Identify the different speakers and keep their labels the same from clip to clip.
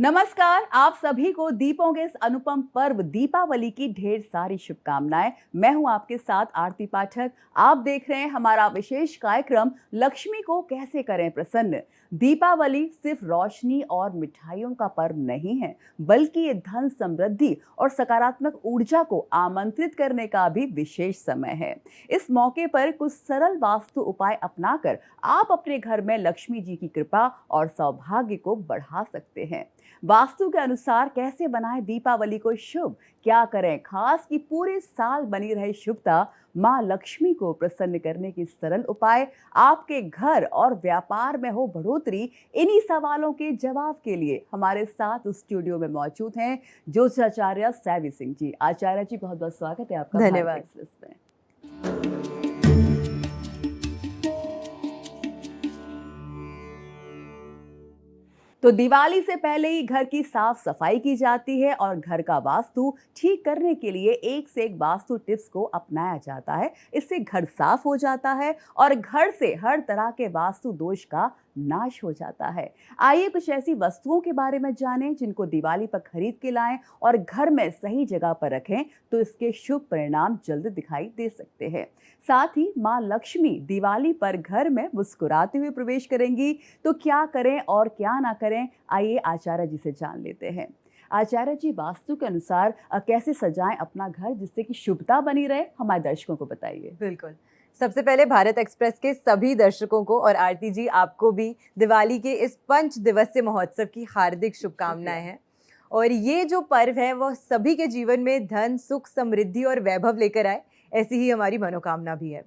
Speaker 1: नमस्कार। आप सभी को दीपों के इस अनुपम पर्व दीपावली की ढेर सारी शुभकामनाएं। मैं हूं आपके साथ आरती पाठक। आप देख रहे हैं हमारा विशेष कार्यक्रम लक्ष्मी को कैसे करें प्रसन्न। दीपावली सिर्फ रोशनी और मिठाइयों का पर्व नहीं है, बल्कि ये धन, समृद्धि और सकारात्मक ऊर्जा को आमंत्रित करने का भी विशेष समय है। इस मौके पर कुछ सरल वास्तु उपाय अपनाकर आप अपने घर में लक्ष्मी जी की कृपा और सौभाग्य को बढ़ा सकते हैं। वास्तु के अनुसार कैसे बनाएं दीपावली को शुभ, क्या करें खास कि पूरे साल बनी रहे शुभता, मां लक्ष्मी को प्रसन्न करने के सरल उपाय, आपके घर और व्यापार में हो बढ़ोतरी, इन्हीं सवालों के जवाब के लिए हमारे साथ स्टूडियो में मौजूद हैं ज्योतिषाचार्य सैवी सिंह जी। आचार्य जी, बहुत बहुत स्वागत है आपका
Speaker 2: धन्यवाद।
Speaker 1: एक्सप्रेस में। तो दिवाली से पहले ही घर की साफ सफाई की जाती है और घर का वास्तु ठीक करने के लिए एक से एक वास्तु टिप्स को अपनाया जाता है। इससे घर साफ हो जाता है और घर से हर तरह के वास्तु दोष का नाश हो जाता है। आइए कुछ ऐसी वस्तुओं के बारे में जानें जिनको दिवाली पर खरीद के लाएं और घर में सही जगह पर रखें तो इसके शुभ परिणाम जल्द दिखाई दे सकते हैं। साथ ही मां लक्ष्मी दिवाली पर घर में मुस्कुराते हुए प्रवेश करेंगी, तो क्या करें और क्या ना करें, आइए आचार्य जी से जान लेते हैं। आचार्य जी, वास्तु के अनुसार कैसे सजाएं अपना घर जिससे कि शुभता बनी रहे, हमारे दर्शकों को बताइए।
Speaker 2: बिल्कुल। सबसे पहले भारत एक्सप्रेस के सभी दर्शकों को और आरती जी आपको भी दिवाली के इस 5 दिवसीय महोत्सव की हार्दिक शुभकामनाएं हैं। और ये जो पर्व है वो सभी के जीवन में धन, सुख, समृद्धि और वैभव लेकर आए, ऐसी ही हमारी मनोकामना भी है।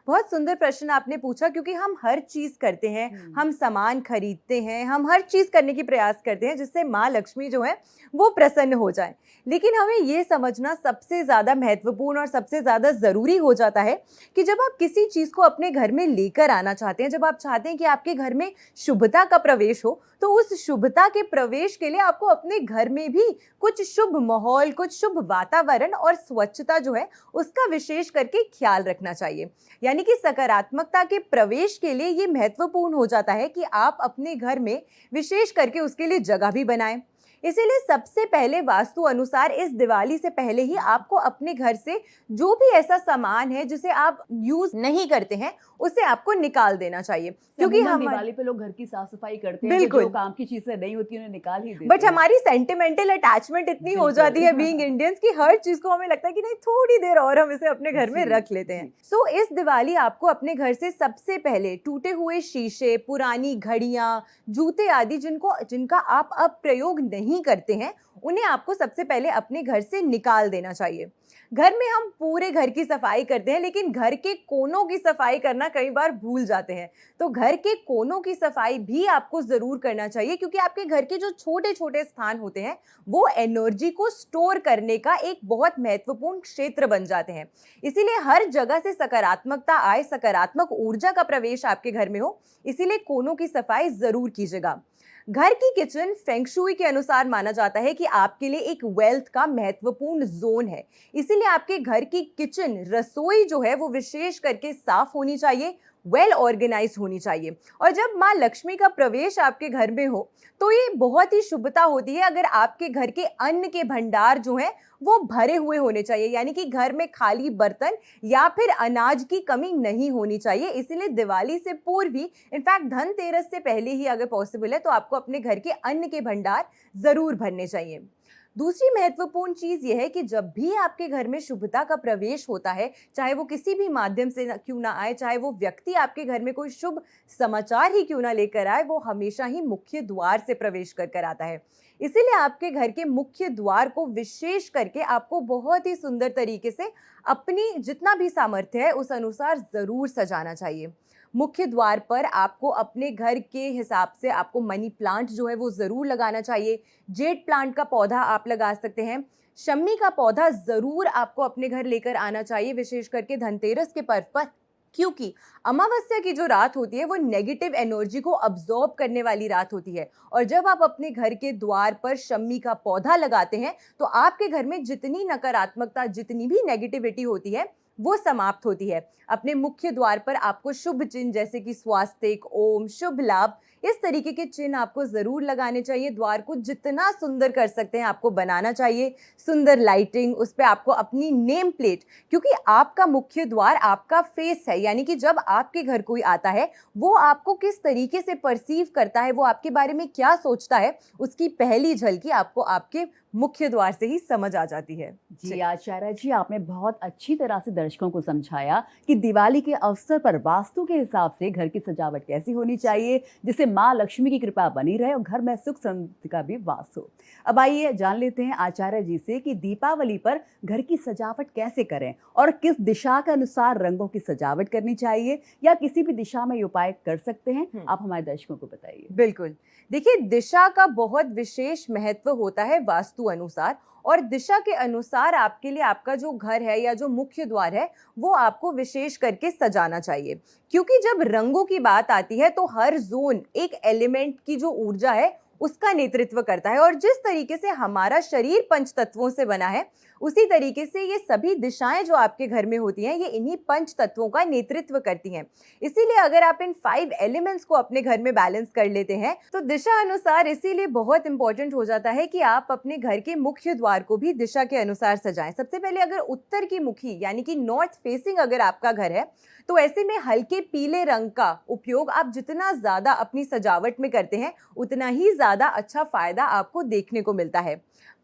Speaker 2: बहुत सुंदर प्रश्न आपने पूछा, क्योंकि हम हर चीज करते हैं, हम सामान खरीदते हैं, हम हर चीज करने की प्रयास करते हैं जिससे माँ लक्ष्मी जो है वो प्रसन्न हो जाए। लेकिन हमें ये समझना सबसे ज़्यादा महत्वपूर्ण और सबसे ज़्यादा ज़रूरी हो जाता है कि जब आप किसी चीज़ को अपने घर में लेकर आना चाहते हैं, जब आप चाहते हैं कि आपके घर में शुभता का प्रवेश हो, तो उस शुभता के प्रवेश के लिए आपको अपने घर में भी कुछ शुभ माहौल, कुछ शुभ वातावरण और स्वच्छता जो है उसका विशेष करके ख्याल रखना चाहिए। यानी कि सकारात्मकता के प्रवेश के लिए ये महत्वपूर्ण हो जाता है कि आप अपने घर में विशेष करके उसके लिए जगह भी बनाएं। इसीलिए सबसे पहले वास्तु अनुसार इस दिवाली से पहले ही आपको अपने घर से जो भी ऐसा सामान है जिसे आप यूज नहीं करते हैं उसे आपको निकाल देना चाहिए, क्योंकि हम
Speaker 1: दिवाली पे लोग घर की साफ सफाई करते हैं,
Speaker 2: बिल्कुल
Speaker 1: जो काम की चीजें नहीं होती उन्हें निकाल ही देते
Speaker 2: बट
Speaker 1: हैं।
Speaker 2: हमारी सेंटिमेंटल अटैचमेंट इतनी हो जाती है बीइंग इंडियंस की हर चीज को हमें लगता है कि नहीं, थोड़ी देर और हम इसे अपने घर में रख लेते हैं। सो इस दिवाली आपको अपने घर से सबसे पहले टूटे हुए शीशे, पुरानी घड़ियां, जूते आदि जिनका आप अब प्रयोग नहीं करते हैं, उन्हें आपको सबसे पहले अपने घर से निकाल देना चाहिए। घर में हम पूरे घर की सफाई करते हैं, लेकिन घर के कोनों की सफाई करना कई बार भूल जाते हैं। तो घर के कोनों की सफाई भी आपको जरूर करना चाहिए, क्योंकि आपके घर के जो छोटे छोटे स्थान होते हैं वो एनर्जी को स्टोर करने का एक बहुत महत्वपूर्ण क्षेत्र बन जाते हैं। इसीलिए हर जगह से सकारात्मकता आए, सकारात्मक ऊर्जा का प्रवेश आपके घर में हो, इसीलिए कोनों की सफाई जरूर कीजिएगा। घर की किचन फेंग शुई के अनुसार माना जाता है कि आपके लिए एक वेल्थ का महत्वपूर्ण जोन है। इसीलिए आपके घर की किचन, रसोई जो है वो विशेष करके साफ होनी चाहिए, वेल ऑर्गेनाइज होनी चाहिए। और जब माँ लक्ष्मी का प्रवेश आपके घर में हो तो ये बहुत ही शुभता होती है अगर आपके घर के अन्न के भंडार जो हैं वो भरे हुए होने चाहिए, यानी कि घर में खाली बर्तन या फिर अनाज की कमी नहीं होनी चाहिए। इसीलिए दिवाली से पूर्व ही, इनफैक्ट धनतेरस से पहले ही अगर पॉसिबल है तो आपको अपने घर के अन्न के भंडार जरूर भरने चाहिए। दूसरी महत्वपूर्ण चीज यह है कि जब भी आपके घर में शुभता का प्रवेश होता है, चाहे वो किसी भी माध्यम से क्यों ना आए, चाहे वो व्यक्ति आपके घर में कोई शुभ समाचार ही क्यों ना लेकर आए, वो हमेशा ही मुख्य द्वार से प्रवेश कर आता है। इसीलिए आपके घर के मुख्य द्वार को विशेष करके आपको बहुत ही सुंदर तरीके से अपनी जितना भी सामर्थ्य है उस अनुसार जरूर सजाना चाहिए। मुख्य द्वार पर आपको अपने घर के हिसाब से आपको मनी प्लांट जो है वो जरूर लगाना चाहिए। जेड प्लांट का पौधा आप लगा सकते हैं। शम्मी का पौधा जरूर आपको अपने घर लेकर आना चाहिए, विशेष करके धनतेरस के पर्व पर, क्योंकि अमावस्या की जो रात होती है वो नेगेटिव एनर्जी को अब्सॉर्ब करने वाली रात होती है। और जब आप अपने घर के द्वार पर शम्मी का पौधा लगाते हैं तो आपके घर में जितनी नकारात्मकता, जितनी भी नेगेटिविटी होती है वो समाप्त होती है। अपने मुख्य द्वार पर आपको शुभ चिन्ह जैसे कि स्वास्तिक, ओम, शुभ लाभ, इस तरीके के चिन्ह आपको जरूर लगाने चाहिए। द्वार को जितना सुंदर कर सकते हैं आपको बनाना चाहिए। सुंदर लाइटिंग, उस पे आपको अपनी नेम प्लेट, क्योंकि आपका मुख्य द्वार आपका फेस है, यानी कि जब आपके घर कोई आता है वो आपको किस तरीके से परसीव करता है, वो आपके बारे में क्या सोचता है, उसकी पहली झलकी आपको आपके मुख्य द्वार से ही समझ आ जाती है।
Speaker 1: जी आचार्य जी, आपने बहुत अच्छी तरह से दर्शकों को समझाया कि दिवाली के अवसर पर वास्तु के हिसाब से घर की सजावट कैसी होनी चाहिए जिससे माँ लक्ष्मी की कृपा बनी रहे और घर में सुख समृद्धि का भी वास हो। अब आइए जान लेते हैं आचार्य जी से कि दीपावली पर घर की सजावट कैसे करें और किस दिशा के अनुसार रंगों की सजावट करनी चाहिए, या किसी भी दिशा में ये उपाय कर सकते हैं, आप हमारे दर्शकों को बताइए।
Speaker 2: बिल्कुल, देखिए दिशा का बहुत विशेष महत्व होता है वास्तु अनुसार, और दिशा के अनुसार आपके लिए आपका जो घर है या जो मुख्य द्वार है वो आपको विशेष करके सजाना चाहिए। क्योंकि जब रंगों की बात आती है तो हर जोन एक एलिमेंट की जो ऊर्जा है उसका नेतृत्व करता है, और जिस तरीके से हमारा शरीर पंच तत्वों से बना है उसी तरीके से ये सभी दिशाएं जो आपके घर में होती हैं ये इन्हीं पंच तत्वों का नेतृत्व करती हैं। इसीलिए अगर आप इन 5 एलिमेंट्स को अपने घर में बैलेंस कर लेते हैं तो दिशा अनुसार इसीलिए बहुत इंपॉर्टेंट हो जाता है कि आप अपने घर के मुख्य द्वार को भी दिशा के अनुसार सजाएं। सबसे पहले अगर उत्तर की मुखी यानी कि नॉर्थ फेसिंग अगर आपका घर है तो ऐसे में हल्के पीले रंग का उपयोग आप जितना ज्यादा अपनी सजावट में करते हैं उतना ही ज्यादा अच्छा फायदा आपको देखने को मिलता है।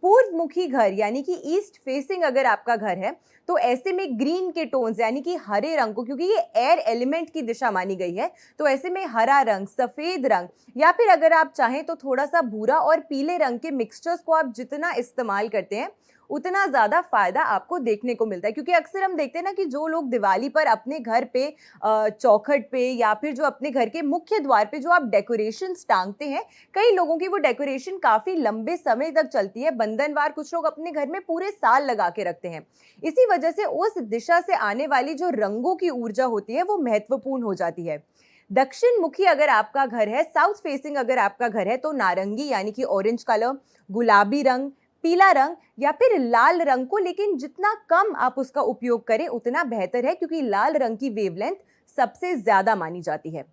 Speaker 2: पूर्व मुखी घर यानी कि ईस्ट फेसिंग अगर आपका घर है तो ऐसे में ग्रीन के टोन्स यानी कि हरे रंग को, क्योंकि ये एयर एलिमेंट की दिशा मानी गई है, तो ऐसे में हरा रंग, सफेद रंग, या फिर अगर आप चाहें तो थोड़ा सा भूरा और पीले रंग के मिक्सचर्स को आप जितना इस्तेमाल करते हैं उतना ज्यादा फायदा आपको देखने को मिलता है। क्योंकि अक्सर हम देखते हैं ना कि जो लोग दिवाली पर अपने घर पे चौखट पे या फिर जो अपने घर के मुख्य द्वार पे जो आप डेकोरेशन टांगते हैं, कई लोगों की वो डेकोरेशन काफी लंबे समय तक चलती है, बंधनवार कुछ लोग अपने घर में पूरे साल लगा के रखते हैं। इसी वजह से उस दिशा से आने वाली जो रंगों की ऊर्जा होती है वो महत्वपूर्ण हो जाती है। दक्षिण मुखी अगर आपका घर है, साउथ फेसिंग अगर आपका घर है, तो नारंगी यानी कि ऑरेंज कलर, गुलाबी रंग, पीला रंग या फिर लाल रंग को, लेकिन जितना कम आप उसका उपयोग करें उतना बेहतर है, क्योंकि लाल रंग की वेवलेंथ सबसे ज्यादा मानी जाती है।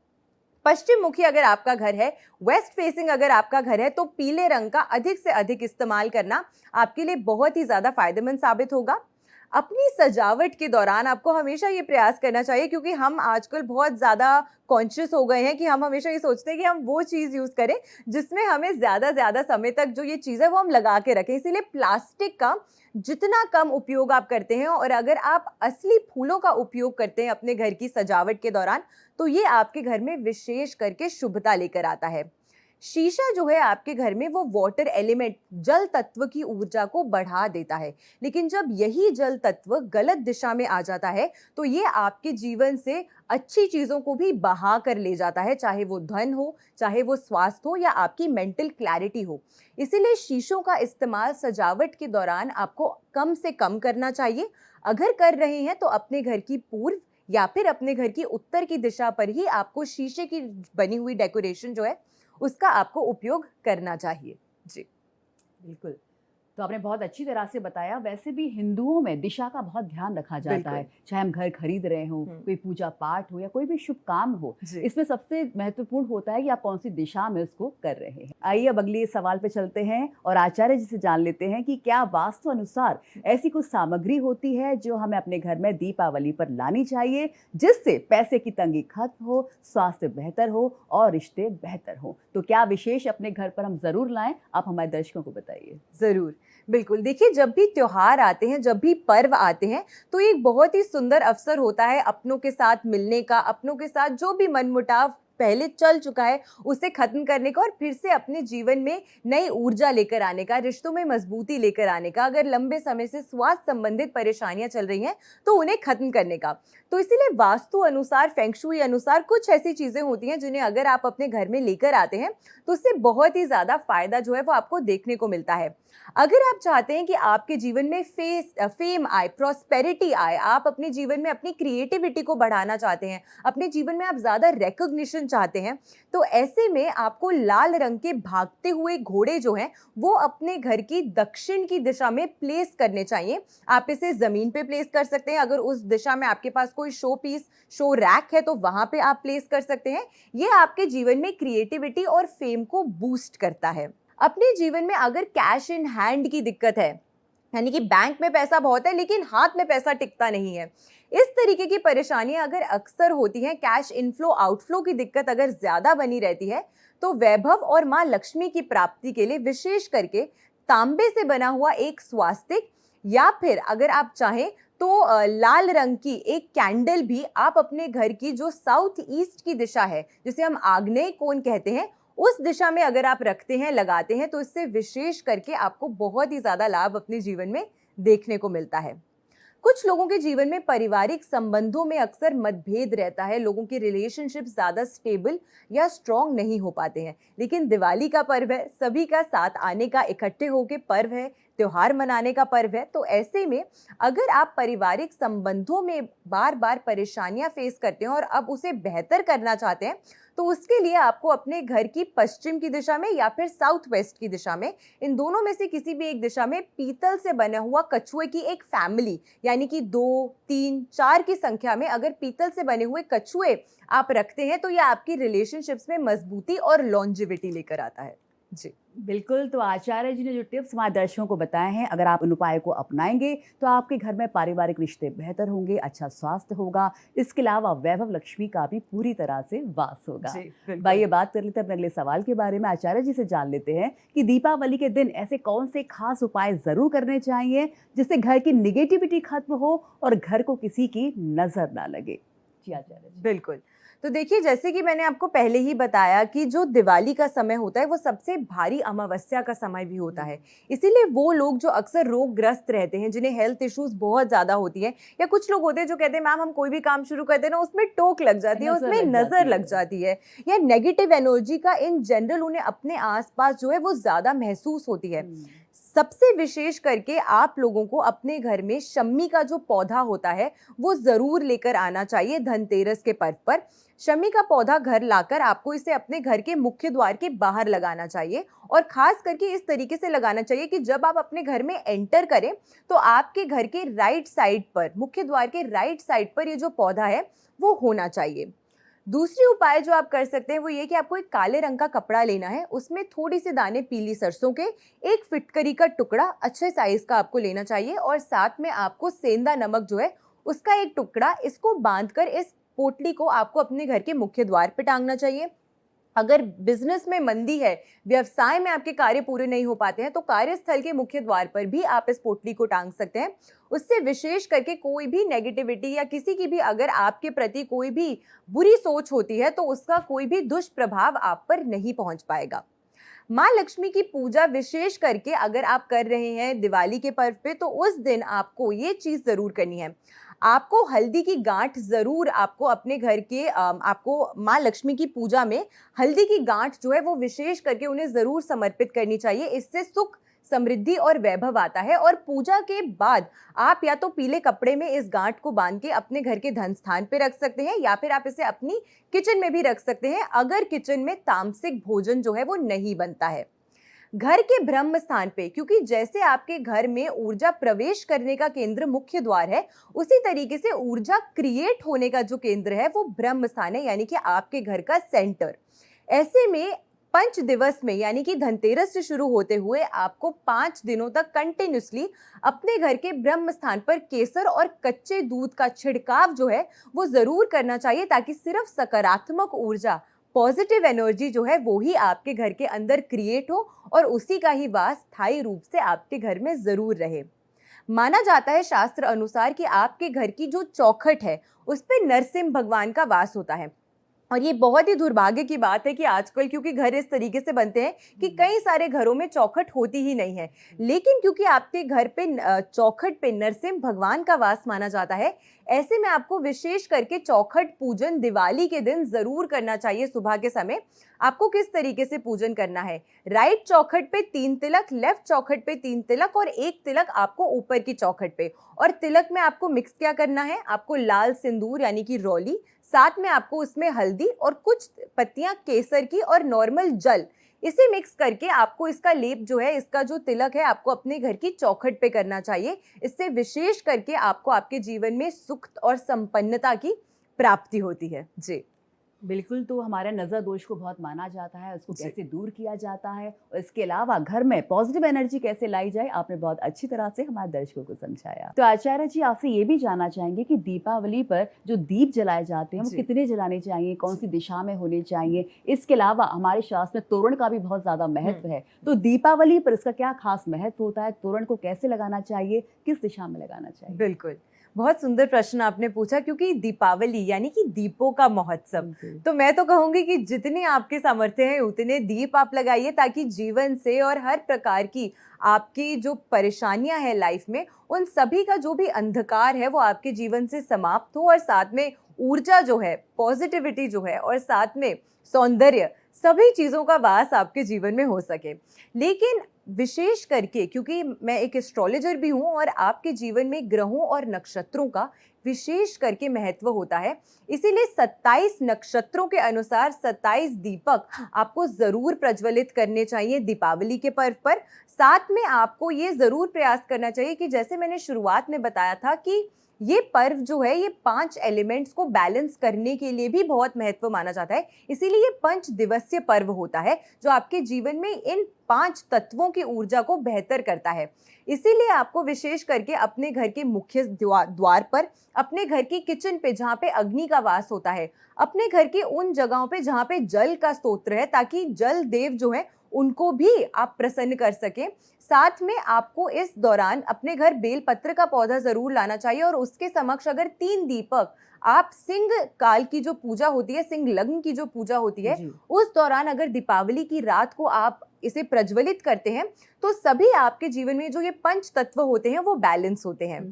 Speaker 2: पश्चिम मुखी अगर आपका घर है, वेस्ट फेसिंग अगर आपका घर है, तो पीले रंग का अधिक से अधिक इस्तेमाल करना आपके लिए बहुत ही ज्यादा फायदेमंद साबित होगा। अपनी सजावट के दौरान आपको हमेशा ये प्रयास करना चाहिए, क्योंकि हम आजकल बहुत ज़्यादा कॉन्शियस हो गए हैं कि हम हमेशा ये सोचते हैं कि हम वो चीज़ यूज़ करें जिसमें हमें ज़्यादा समय तक जो ये चीज़ है वो हम लगा के रखें। इसीलिए प्लास्टिक का जितना कम उपयोग आप करते हैं और अगर आप असली फूलों का उपयोग करते हैं अपने घर की सजावट के दौरान, तो ये आपके घर में विशेष करके शुभता लेकर आता है। शीशा जो है आपके घर में वो वाटर एलिमेंट, जल तत्व की ऊर्जा को बढ़ा देता है, लेकिन जब यही जल तत्व गलत दिशा में आ जाता है तो ये आपके जीवन से अच्छी चीजों को भी बहा कर ले जाता है, चाहे वो धन हो, चाहे वो स्वास्थ्य हो या आपकी मेंटल क्लैरिटी हो। इसीलिए शीशों का इस्तेमाल सजावट के दौरान आपको कम से कम करना चाहिए। अगर कर रहे हैं तो अपने घर की पूर्व या फिर अपने घर की उत्तर की दिशा पर ही आपको शीशे की बनी हुई डेकोरेशन जो है उसका आपको उपयोग करना चाहिए। जी
Speaker 1: बिल्कुल, तो आपने बहुत अच्छी तरह से बताया। वैसे भी हिंदुओं में दिशा का बहुत ध्यान रखा जाता है, चाहे हम घर खरीद रहे हों, कोई पूजा पाठ हो या कोई भी शुभ काम हो, इसमें सबसे महत्वपूर्ण होता है कि आप कौन सी दिशा में उसको कर रहे हैं। आइए अब अगले सवाल पे चलते हैं और आचार्य जी से जान लेते हैं कि क्या वास्तु अनुसार ऐसी कुछ सामग्री होती है जो हमें अपने घर में दीपावली पर लानी चाहिए जिससे पैसे की तंगी खत्म हो, स्वास्थ्य बेहतर हो और रिश्ते बेहतर हो। तो क्या विशेष अपने घर पर हम जरूर लाएं, आप हमारे दर्शकों को बताइए।
Speaker 2: जरूर, बिल्कुल। देखिए, जब भी त्योहार आते हैं, जब भी पर्व आते हैं, तो एक बहुत ही सुंदर अवसर होता है अपनों के साथ मिलने का, अपनों के साथ जो भी मनमुटाव पहले चल चुका है उसे खत्म करने का और फिर से अपने जीवन में नई ऊर्जा लेकर आने का, रिश्तों में मजबूती लेकर आने का। अगर लंबे समय से स्वास्थ्य संबंधित परेशानियां चल रही हैं तो उन्हें खत्म करने का। तो इसीलिए वास्तु अनुसार, फेंगशुई अनुसार कुछ ऐसी चीजें होती हैं जिन्हें अगर आप अपने घर में लेकर आते हैं तो उससे बहुत ही ज्यादा फायदा जो है वो आपको देखने को मिलता है। अगर आप चाहते हैं कि आपके जीवन में फेम आए, प्रॉस्पेरिटी आए, आप अपने जीवन में अपनी क्रिएटिविटी को बढ़ाना चाहते हैं, अपने जीवन में आप ज्यादा रिकॉग्निशन चाहते हैं, तो ऐसे में आपको लाल रंग के भागते हुए घोड़े जो हैं वो अपने घर की दक्षिण की दिशा में प्लेस करने चाहिए। आप इसे जमीन पे प्लेस कर सकते हैं, अगर उस दिशा में आपके पास कोई शो पीस, शो रैक है तो वहां पे आप प्लेस कर सकते हैं। ये आपके जीवन में क्रिएटिविटी और फेम को बूस्ट करता है। अपने जीवन में अगर कैश इन हैंड की दिक्कत है, यानी कि बैंक में पैसा बहुत है लेकिन हाथ में पैसा टिकता नहीं है, इस तरीके की परेशानियां अगर अक्सर होती हैं, कैश इनफ्लो आउटफ्लो की दिक्कत अगर ज्यादा बनी रहती है, तो वैभव और मां लक्ष्मी की प्राप्ति के लिए विशेष करके तांबे से बना हुआ एक स्वास्तिक, या फिर अगर आप चाहें तो लाल रंग की एक कैंडल भी आप अपने घर की जो साउथ ईस्ट की दिशा है, जिसे हम आग्नेय कोण कहते हैं, उस दिशा में अगर आप रखते हैं, लगाते हैं, तो इससे विशेष करके आपको बहुत ही ज्यादा लाभ अपने जीवन में देखने को मिलता है। कुछ लोगों के जीवन में पारिवारिक संबंधों में अक्सर मतभेद रहता है, लोगों के रिलेशनशिप ज्यादा स्टेबल या स्ट्रांग नहीं हो पाते हैं, लेकिन दिवाली का पर्व है, सभी का साथ आने का, इकट्ठे होके पर्व है, त्योहार मनाने का पर्व है। तो ऐसे में अगर आप पारिवारिक संबंधों में बार बार परेशानियां फेस करते हैं और अब उसे बेहतर करना चाहते हैं, तो उसके लिए आपको अपने घर की पश्चिम की दिशा में या फिर साउथ वेस्ट की दिशा में, इन दोनों में से किसी भी एक दिशा में पीतल से बना हुआ कछुए की एक फैमिली, यानी कि 2, 3, 4 की संख्या में अगर पीतल से बने हुए कछुए आप रखते हैं, तो यह आपकी रिलेशनशिप्स में मजबूती और लॉन्जिविटी लेकर आता है। जी
Speaker 1: बिल्कुल, तो आचार्य जी ने जो टिप्स हमारे दर्शकों को बताए हैं, अगर आप उन उपायों को अपनाएंगे तो आपके घर में पारिवारिक रिश्ते बेहतर होंगे, अच्छा स्वास्थ्य होगा, इसके अलावा वैभव लक्ष्मी का भी पूरी तरह से वास होगा। भाई, ये बात कर लेते हैं अपने अगले सवाल के बारे में। आचार्य जी से जान लेते हैं कि दीपावली के दिन ऐसे कौन से खास उपाय जरूर करने चाहिए जिससे घर की निगेटिविटी खत्म हो और घर को किसी की नजर ना लगे। जी आचार्य जी।
Speaker 2: बिल्कुल, तो देखिए, जैसे कि मैंने आपको पहले ही बताया कि जो दिवाली का समय होता है वो सबसे भारी अमावस्या का समय भी होता है। इसीलिए वो लोग जो अक्सर रोगग्रस्त रहते हैं, जिन्हें हेल्थ इश्यूज बहुत ज्यादा होती है, या कुछ लोग होते हैं जो कहते हैं मैम हम कोई भी काम शुरू करते हैं ना उसमें टोक लग जाती है, उसमें नजर लग जाती है, या नेगेटिव एनर्जी का इन जनरल उन्हें अपने आसपास जो है वो ज्यादा महसूस होती है। सबसे विशेष करके आप लोगों को अपने घर में शम्मी का जो पौधा होता है वो जरूर लेकर आना चाहिए धनतेरस के पर्व पर। शम्मी का पौधा घर लाकर आपको इसे अपने घर के मुख्य द्वार के बाहर लगाना चाहिए, और खास करके इस तरीके से लगाना चाहिए कि जब आप अपने घर में एंटर करें तो आपके घर के राइट साइड पर, मुख्य द्वार के राइट साइड पर ये जो पौधा है वो होना चाहिए। दूसरी उपाय जो आप कर सकते हैं वो ये कि आपको एक काले रंग का कपड़ा लेना है, उसमें थोड़ी सी दाने पीली सरसों के, एक फिटकरी का टुकड़ा अच्छे साइज का आपको लेना चाहिए, और साथ में आपको सेंधा नमक जो है उसका एक टुकड़ा, इसको बांधकर इस पोटली को आपको अपने घर के मुख्य द्वार पे टांगना चाहिए। अगर बिजनेस में मंदी है, व्यवसाय में आपके कार्य पूरे नहीं हो पाते हैं, तो कार्यस्थल के मुख्य द्वार पर भी आप इस पोटली को टांग सकते हैं। उससे विशेष करके कोई भी नेगेटिविटी या किसी की भी अगर आपके प्रति कोई भी बुरी सोच होती है तो उसका कोई भी दुष्प्रभाव आप पर नहीं पहुंच पाएगा। माँ लक्ष्मी की पूजा विशेष करके अगर आप कर रहे हैं दिवाली के पर्व पे, तो उस दिन आपको ये चीज जरूर करनी है, आपको हल्दी की गांठ जरूर आपको अपने घर के आपको माँ लक्ष्मी की पूजा में हल्दी की गांठ जो है वो विशेष करके उन्हें जरूर समर्पित करनी चाहिए। इससे सुख, समृद्धि और वैभव आता है। और पूजा के बाद आप या तो पीले कपड़े में इस गांठ को बांध के अपने घर के धन स्थान पे रख सकते हैं, या फिर आप इसे अपनी किचन में भी रख सकते हैं, अगर किचन में तामसिक भोजन जो है वो नहीं बनता है। घर के ब्रह्म स्थान पे, क्योंकि जैसे आपके घर में ऊर्जा प्रवेश करने का केंद्र मुख्य द्वार है, उसी तरीके से ऊर्जा क्रिएट होने का जो केंद्र है वो ब्रह्म स्थान है, यानी कि आपके घर का सेंटर। ऐसे में 5 दिवस में, यानी कि धनतेरस से शुरू होते हुए आपको 5 दिनों तक कंटिन्यूसली अपने घर के ब्रह्म स्थान पर केसर और कच्चे दूध का छिड़काव जो है वो जरूर करना चाहिए, ताकि सिर्फ सकारात्मक ऊर्जा, पॉजिटिव एनर्जी जो है वो ही आपके घर के अंदर क्रिएट हो और उसी का ही वास स्थायी रूप से आपके घर में जरूर रहे। माना जाता है शास्त्र अनुसार कि आपके घर की जो चौखट है उस पे नरसिंह भगवान का वास होता है, और ये बहुत ही दुर्भाग्य की बात है कि आजकल क्योंकि घर इस तरीके से बनते हैं कि कई सारे घरों में चौखट होती ही नहीं है, लेकिन क्योंकि आपके घर पे चौखट पे नरसिंह भगवान का वास माना जाता है, ऐसे में आपको विशेष करके चौखट पूजन दिवाली के दिन जरूर करना चाहिए। सुबह के समय आपको किस तरीके से पूजन करना है, राइट चौखट पे 3 तिलक, लेफ्ट चौखट पे 3 तिलक और 1 तिलक आपको ऊपर की चौखट पे। और तिलक में आपको मिक्स क्या करना है, आपको लाल सिंदूर यानी कि रौली, साथ में आपको उसमें हल्दी और कुछ पत्तियां केसर की और नॉर्मल जल, इसे मिक्स करके आपको इसका लेप जो है, इसका जो तिलक है, आपको अपने घर की चौखट पे करना चाहिए। इससे विशेष करके आपको आपके जीवन में सुख और संपन्नता की प्राप्ति होती है। जी
Speaker 1: बिल्कुल, तो हमारे नज़र दोष को बहुत माना जाता है, उसको
Speaker 2: जी।
Speaker 1: कैसे दूर किया जाता है और इसके अलावा घर में पॉजिटिव एनर्जी कैसे लाई जाए, आपने बहुत अच्छी तरह से हमारे दर्शकों को समझाया। तो आचार्य जी, आपसे ये भी जानना चाहेंगे कि दीपावली पर जो दीप जलाए जाते हैं वो
Speaker 2: जी।
Speaker 1: कितने जलाने चाहिए, कौन सी दिशा में होने चाहिए? इसके अलावा हमारे शास्त्र में तोरण का भी बहुत ज़्यादा महत्व है, तो दीपावली पर इसका क्या खास महत्व होता है? तोरण को कैसे लगाना चाहिए, किस दिशा में लगाना चाहिए?
Speaker 2: बिल्कुल, बहुत सुंदर प्रश्न आपने पूछा, क्योंकि दीपावली यानी कि दीपों का महोत्सव,
Speaker 1: बिल्कुल।
Speaker 2: तो मैं तो कहूंगी कि जितने आपके सामर्थ्य हैं उतने दीप आप लगाइए, ताकि जीवन से और हर प्रकार की आपकी जो परेशानियां हैं लाइफ में, उन सभी का जो भी अंधकार है वो आपके जीवन से समाप्त हो, और साथ में ऊर्जा जो है, पॉजिटिविटी जो है, और साथ में सौंदर्य, सभी चीजों का वास आपके जीवन में हो सके। लेकिन विशेष करके क्योंकि मैं एक एस्ट्रोलॉजर भी हूँ, और आपके जीवन में ग्रहों और नक्षत्रों का विशेष करके महत्व होता है, इसीलिए 27 नक्षत्रों के अनुसार 27 दीपक आपको जरूर प्रज्वलित करने चाहिए दीपावली के पर्व पर। साथ में आपको ये जरूर प्रयास करना चाहिए कि जैसे मैंने शुरुआत में बताया था कि ये पर्व जो है, ये 5 एलिमेंट्स को बैलेंस करने के लिए भी बहुत महत्व माना जाता है। इसीलिए ये 5 दिवसीय पर्व होता है, जो आपके जीवन में इन 5 तत्वों की ऊर्जा को बेहतर करता है। इसीलिए आपको विशेष करके अपने घर के मुख्य द्वार पर, अपने घर की किचन पे जहाँ पे अग्नि का वास होता है, अपने घर के उन जगहों पे जहाँ पे जल का स्तोत्र है, ताकि जल देव जो है उनको भी आप प्रसन्न कर सकें। साथ में आपको इस दौरान अपने घर बेलपत्र का पौधा जरूर लाना चाहिए, और उसके समक्ष अगर 3 दीपक आप सिंह काल की जो पूजा होती है, सिंह लग्न की जो पूजा होती है,
Speaker 1: जी।
Speaker 2: उस दौरान अगर दीपावली की रात को आप इसे प्रज्वलित करते हैं, तो सभी आपके जीवन में जो ये 5 तत्व होते हैं वो बैलेंस होते हैं।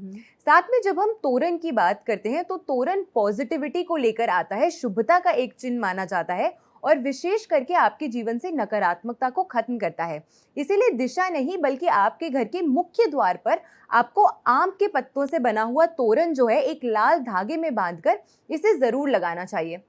Speaker 2: साथ में जब हम तोरण की बात करते हैं, तो तोरण पॉजिटिविटी को लेकर आता है, शुभता का एक चिन्ह माना जाता है, और विशेष करके आपके जीवन से नकारात्मकता को खत्म करता है। इसीलिए दिशा नहीं, बल्कि आपके घर के मुख्य द्वार पर आपको आम के पत्तों से बना हुआ तोरण जो है, एक लाल धागे में बांधकर इसे जरूर लगाना चाहिए।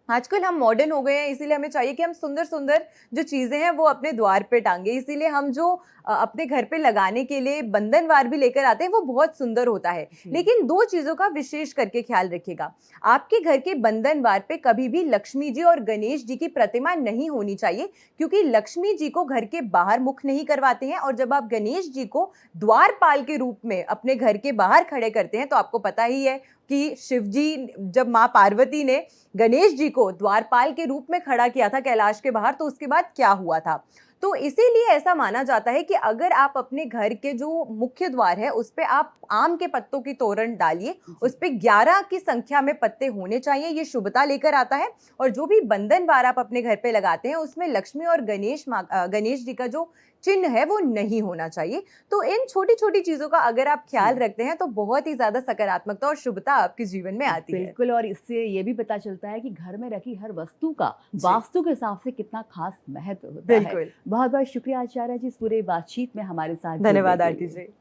Speaker 2: आजकल हम मॉडर्न हो गए हैं, इसीलिए हमें चाहिए कि हम सुंदर सुंदर जो चीजें हैं वो अपने द्वार पे टांगे, इसीलिए हम जो अपने घर पे लगाने के लिए बंधनवार भी लेकर आते हैं, वो बहुत सुंदर होता है। लेकिन 2 चीजों का विशेष करके ख्याल रखिएगा। आपके घर के बंधनवार पे कभी भी लक्ष्मी जी और गणेश जी की प्रतिमा नहीं होनी चाहिए, क्योंकि लक्ष्मी जी को घर के बाहर मुख नहीं करवाते हैं, और जब आप गणेश जी को द्वारपाल के रूप में अपने घर के बाहर खड़े करते हैं, तो आपको पता ही है कि शिव जी, जब माँ पार्वती ने गणेश जी को द्वारपाल के रूप में खड़ा किया था कैलाश के बाहर, तो उसके बाद क्या हुआ था। तो इसीलिए ऐसा माना जाता है कि अगर आप अपने घर के जो मुख्य द्वार है उस पे आप आम के पत्तों की तोरण डालिए, उस पे 11 की संख्या में पत्ते होने चाहिए, ये शुभता लेकर आता है। और जो भी बंधनवार आप अपने घर पे लगाते हैं, उसमें लक्ष्मी और गणेश जी का जो चिन्ह है वो नहीं होना चाहिए। तो इन छोटी छोटी चीजों का अगर आप ख्याल रखते हैं, तो बहुत ही ज्यादा सकारात्मकता और शुभता आपके जीवन में आती है।
Speaker 1: बिल्कुल, और इससे ये भी पता चलता है कि घर में रखी हर वस्तु का
Speaker 2: जी।
Speaker 1: वास्तु के हिसाब से कितना खास महत्व होता है।
Speaker 2: बिल्कुल।
Speaker 1: बहुत बहुत शुक्रिया आचार्य जी, इस पूरे बातचीत में हमारे साथ
Speaker 2: धन्यवाद
Speaker 1: जुड़ने के
Speaker 2: आरती
Speaker 1: लिए।
Speaker 2: जी।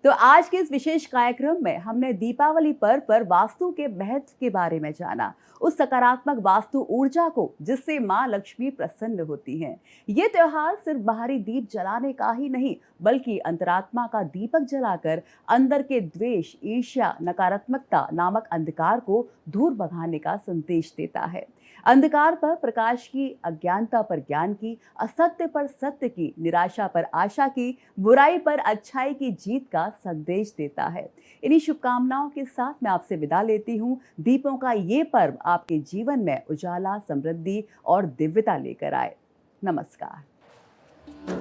Speaker 1: तो आज के इस विशेष कार्यक्रम में हमने दीपावली पर्व पर वास्तु के महत्व के बारे में जाना, उस सकारात्मक वास्तु ऊर्जा को जिससे माँ लक्ष्मी प्रसन्न होती हैं। ये त्योहार सिर्फ बाहरी दीप जलाने का ही नहीं, बल्कि अंतरात्मा का दीपक जलाकर अंदर के द्वेष, ईर्ष्या, नकारात्मकता नामक अंधकार को दूर भगाने का संदेश देता है। अंधकार पर प्रकाश की, अज्ञानता पर ज्ञान की, असत्य पर सत्य की, निराशा पर आशा की, बुराई पर अच्छाई की जीत का संदेश देता है। इन्हीं शुभकामनाओं के साथ मैं आपसे विदा लेती हूँ। दीपों का ये पर्व आपके जीवन में उजाला, समृद्धि और दिव्यता लेकर आए। नमस्कार।